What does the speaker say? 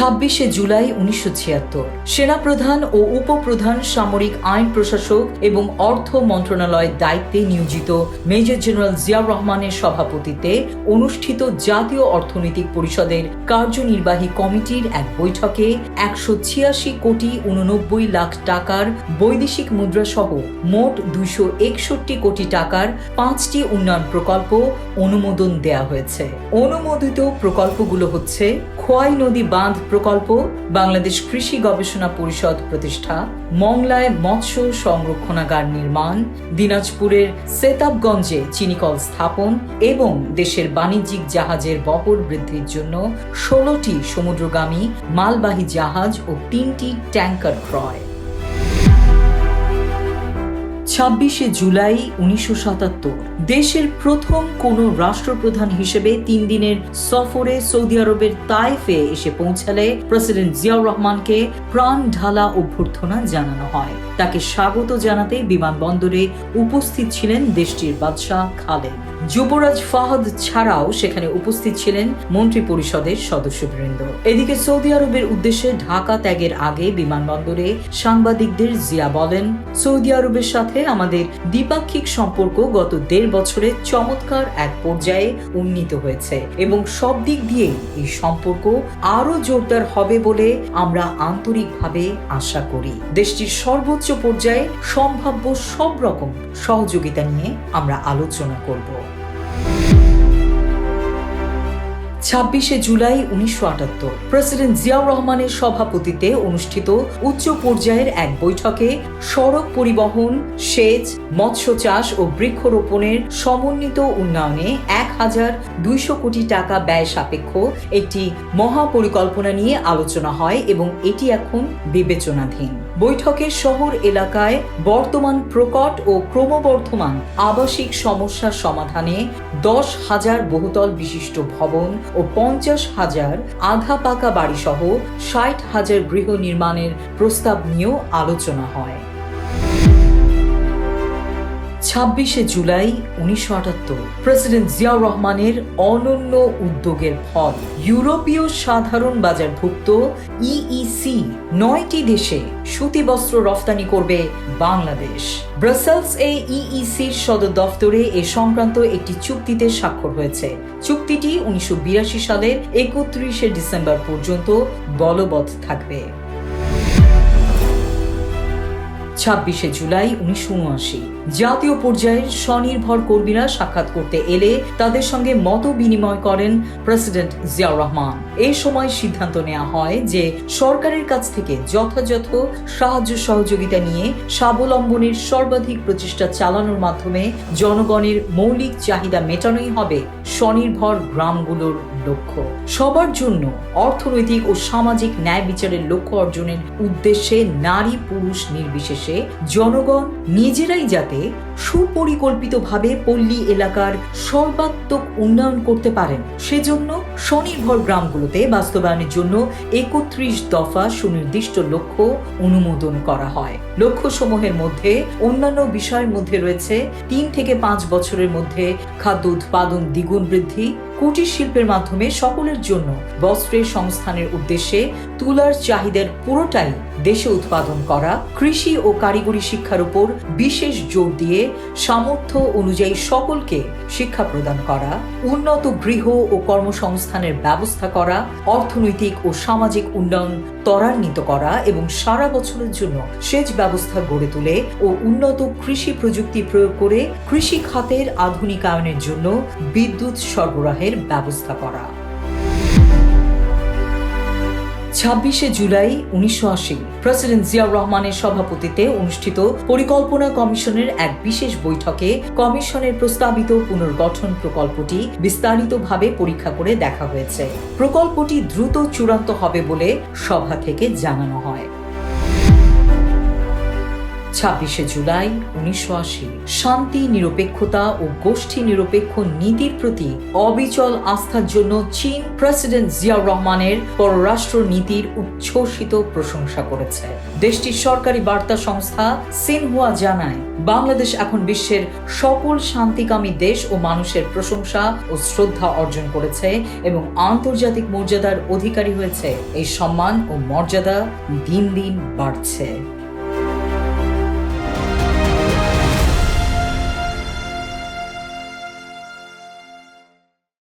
26শে জুলাই 1976 সেনাপ্রধান ও উপপ্রধান সামরিক আইন প্রশাসক এবং অর্থ মন্ত্রণালয়ের দায়িত্বে নিয়োজিত মেজর জেনারেল জিয়াউর রহমানের সভাপতিত্বে অনুষ্ঠিত জাতীয় অর্থনৈতিক পরিষদের কার্যনির্বাহী কমিটির এক বৈঠকে 186 কোটি 89 লাখ টাকার বৈদেশিক মুদ্রাসহ মোট 261 কোটি টাকার 5টি উন্নয়ন প্রকল্প অনুমোদন দেয়া হয়েছে। অনুমোদিত প্রকল্পগুলো হচ্ছে খোয়াই নদী বাঁধ প্রকল্প, বাংলাদেশ কৃষি গবেষণা পরিষদ প্রতিষ্ঠা, মংলায় মৎস্য সংরক্ষণাগার নির্মাণ, দিনাজপুরের সেতাবগঞ্জে চিনিকল স্থাপন এবং দেশের বাণিজ্যিক জাহাজের বহর বৃদ্ধির জন্য 16টি সমুদ্রগামী মালবাহী জাহাজ ও 3টি ট্যাঙ্কার ক্রয়। 26শে জুলাই 1977 দেশের প্রথম কোন রাষ্ট্রপ্রধান হিসেবে 3 দিনের সফরে সৌদি আরবের তায়েফে এসে পৌঁছালে প্রেসিডেন্ট জিয়াউর রহমানকে প্রাণ ঢালা অভ্যর্থনা জানানো হয়। তাকে স্বাগত জানাতে বিমানবন্দরে উপস্থিত ছিলেন দেশটির বাদশাহ খালেদ। যুবরাজ ফাহাদ ছাড়াও সেখানে উপস্থিত ছিলেন মন্ত্রী পরিষদের সদস্যবৃন্দ। এদিকে সৌদি আরবের উদ্দেশ্যে ঢাকা ত্যাগের আগে বিমানবন্দরে সাংবাদিকদের জিয়া বলেন, সৌদি আরবের সাথে আমাদের দ্বিপাক্ষিক সম্পর্ক গত 1.5 বছরে চমৎকার এক পর্যায়ে উন্নীত হয়েছে এবং সব দিক দিয়ে এই সম্পর্ক আরো জোরদার হবে বলে আমরা আন্তরিকভাবে আশা করি। দেশটির সর্বোচ্চ পর্যায়ে সম্ভাব্য সব রকম সহযোগিতা নিয়ে আমরা আলোচনা করব। 26শে জুলাই 1978 প্রেসিডেন্ট জিয়াউর রহমানের সভাপতিত্বে অনুষ্ঠিত উচ্চ পর্যায়ের এক বৈঠকে সড়ক পরিবহন, সেচ, মৎস্য চাষ ও বৃক্ষরোপণের সমন্বিত উন্নয়নে 1200 কোটি টাকা ব্যয় সাপেক্ষ একটি মহাপরিকল্পনা নিয়ে আলোচনা হয় এবং এটি এখন বিবেচনাধীন। বৈঠকে শহর এলাকায় বর্তমান প্রকট ও ক্রমবর্ধমান আবাসিক সমস্যার সমাধানে 10,000 বহুতল বিশিষ্ট ভবন ও 50,000 আধা পাকা বাড়িসহ 60,000 গৃহ নির্মাণের প্রস্তাব নিয়েও আলোচনা হয়। 26শে জুলাই 1978 প্রেসিডেন্ট জিয়াউর রহমানের অনন্য উদ্যোগের ফল ইউরোপীয় সাধারণ বাজারভুক্ত ইইসি 9টি দেশে সুতি বস্ত্র রফতানি করবে বাংলাদেশ। ব্রাসেলস এ ইইসির সদর দফতরে এ সংক্রান্ত একটি চুক্তিতে স্বাক্ষর হয়েছে। চুক্তিটি 1982 সালের 31শে ডিসেম্বর পর্যন্ত বলবৎ থাকবে। 26শে জুলাই 1979 জাতীয় পর্যায়ের স্বনির্ভর কর্মীরা সাক্ষাৎ করতে এলে তাদের সঙ্গে মত বিনিময় করেন প্রেসিডেন্ট জিয়াউর রহমান। এই সময় সিদ্ধান্ত নেওয়া হয় যে সরকারের কাছ থেকে যথাযথ সাহায্য সহযোগিতা নিয়ে স্বাবলম্বনের সর্বাধিক প্রচেষ্টা চালানোর মাধ্যমে জনগণের মৌলিক চাহিদা মেটানোই হবে স্বনির্ভর গ্রামগুলোর লক্ষ্য। সবার জন্য অর্থনৈতিক ও সামাজিক ন্যায় বিচারের লক্ষ্য অর্জনের উদ্দেশ্যে নারী পুরুষ নির্বিশেষে জনগণ নিজেরাই যাতে সুপরিকল্পিতভাবে পল্লী এলাকার সর্বাত্মক উন্নয়ন করতে পারেন সেজন্য স্বনির্ভর গ্রামগুলোতে বাস্তবায়নের জন্য 31 দফা সুনির্দিষ্ট লক্ষ্য অনুমোদন করা হয়। লক্ষ্যসমূহের মধ্যে অন্যান্য বিষয়ের মধ্যে রয়েছে 3 থেকে 5 বছরের মধ্যে খাদ্য উৎপাদন দ্বিগুণ বৃদ্ধি, কুটির শিল্পের মাধ্যমে সকলের জন্য বস্ত্রের সংস্থানের উদ্দেশ্যে তুলার চাহিদার পুরোটাই দেশে উৎপাদন করা, কৃষি ও কারিগরি শিক্ষার উপর বিশেষ জোর দিয়ে সামর্থ্য অনুযায়ী সকলকে শিক্ষা প্রদান করা, উন্নত গৃহ ও কর্মসংস্থানের ব্যবস্থা করা, অর্থনৈতিক ও সামাজিক উন্নয়ন ত্বরান্বিত করা এবং সারা বছরের জন্য সেচ ব্যবস্থা গড়ে তুলে ও উন্নত কৃষি প্রযুক্তি প্রয়োগ করে কৃষি খাতের আধুনিকায়নের জন্য বিদ্যুৎ সরবরাহের ব্যবস্থা করা। 26শে জুলাই 1980 প্রেসিডেন্ট জিয়াউর রহমানের সভাপতিত্বে অনুষ্ঠিত পরিকল্পনা কমিশনের এক বিশেষ বৈঠকে কমিশনের প্রস্তাবিত পুনর্গঠন প্রকল্পটি বিস্তারিতভাবে পরীক্ষা করে দেখা হয়েছে। প্রকল্পটি দ্রুত চূড়ান্ত হবে বলে সভা থেকে জানানো হয়। 26শে জুলাই 1980 শান্তি, নিরপেক্ষতা ও গোষ্ঠী নিরপেক্ষ নীতির প্রতি অবিচল আস্থার জন্য চীন প্রেসিডেন্ট জিয়াউর রহমানের পররাষ্ট্র নীতির উচ্ছ্বসিত প্রশংসা করেছে। দেশটির সরকারি বার্তা সংস্থা সিনহুয়া জানায়, বাংলাদেশ এখন বিশ্বের সকল শান্তিকামী দেশ ও মানুষের প্রশংসা ও শ্রদ্ধা অর্জন করেছে এবং আন্তর্জাতিক মর্যাদার অধিকারী হয়েছে। এই সম্মান ও মর্যাদা দিন দিন বাড়ছে।